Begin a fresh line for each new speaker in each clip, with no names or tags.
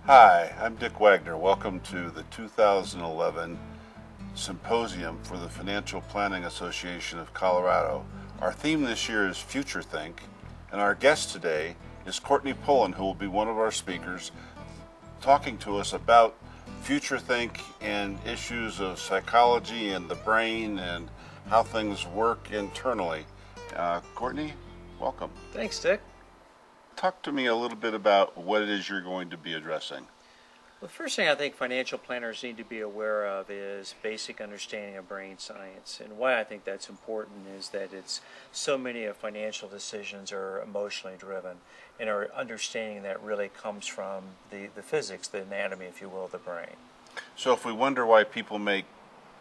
Hi, I'm Dick Wagner. Welcome to the 2011 Symposium for the Financial Planning Association of Colorado. Our theme this year is Future Think, and our guest today is Courtney Pullen, who will be one of our speakers, talking to us about Future Think and issues of psychology and the brain and how things work internally. Courtney, welcome.
Thanks, Dick.
Talk to me a little bit about what it is you're going to be addressing.
Well, the first thing I think financial planners need to be aware of is basic understanding of brain science. And why I think that's important is that it's so many of financial decisions are emotionally driven, and our understanding that really comes from the physics, the anatomy, if you will, of the brain.
So if we wonder why people make,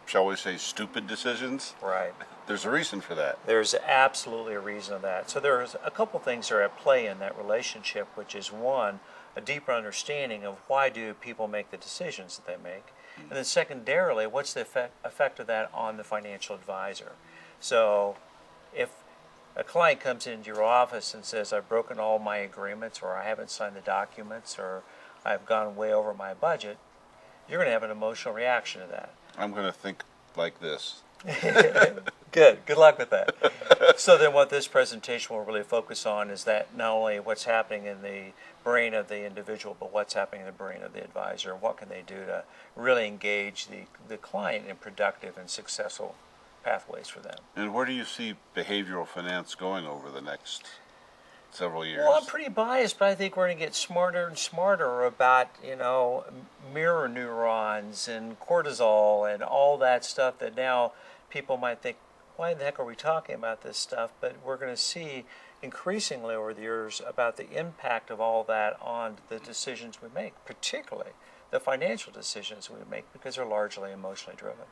shall we say, stupid decisions,
Right.
there's a reason for that.
There's absolutely a reason of that. So there's a couple things that are at play in that relationship, which is one, a deeper understanding of why do people make the decisions that they make, and then secondarily, what's the effect of that on the financial advisor. So if a client comes into your office and says, I've broken all my agreements, or I haven't signed the documents, or I've gone way over my budget, you're going to have an emotional reaction to that.
I'm going to think like this.
Good luck with that. So then what this presentation will really focus on is that not only what's happening in the brain of the individual, but what's happening in the brain of the advisor, and what can they do to really engage the client in productive and successful pathways for them.
And where do you see behavioral finance going over the next several years?
Well, I'm pretty biased, but I think we're going to get smarter and smarter about, mirror neurons and cortisol and all that stuff that now people might think, why the heck are we talking about this stuff? But we're going to see increasingly over the years about the impact of all that on the decisions we make, particularly the financial decisions we make, because they're largely emotionally driven.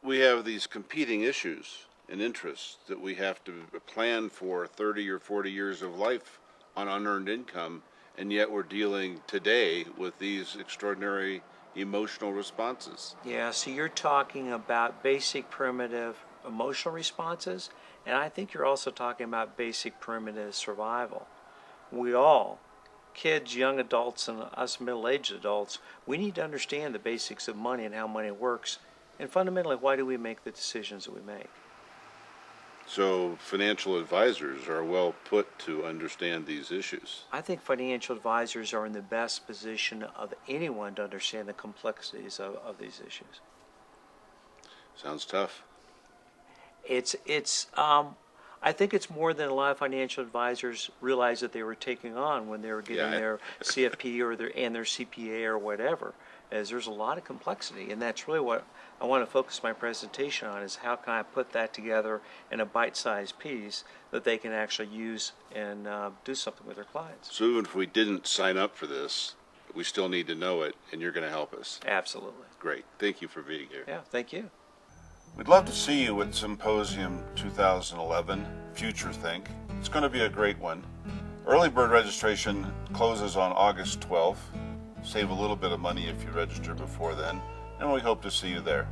We have these competing issues and interests that we have to plan for 30 or 40 years of life on unearned income, and yet we're dealing today with these extraordinary emotional responses.
Yeah, so you're talking about basic primitive emotional responses, and I think you're also talking about basic primitive survival. We all, kids, young adults, and us middle-aged adults, we need to understand the basics of money and how money works, and fundamentally, why do we make the decisions that we make?
So financial advisors are well put to understand these issues.
I think financial advisors are in the best position of anyone to understand the complexities of these issues.
Sounds tough.
I think it's more than a lot of financial advisors realized that they were taking on when they were getting their CFP or their CPA or whatever. As there's a lot of complexity, and that's really what I want to focus my presentation on, is how can I put that together in a bite-sized piece that they can actually use and do something with their clients.
So even if we didn't sign up for this, we still need to know it, and you're going to help us.
Absolutely.
Great. Thank you for being here.
Yeah, thank you.
We'd love to see you at Symposium 2011, Future Think. It's going to be a great one. Early bird registration closes on August 12th. Save a little bit of money if you register before then, and we hope to see you there.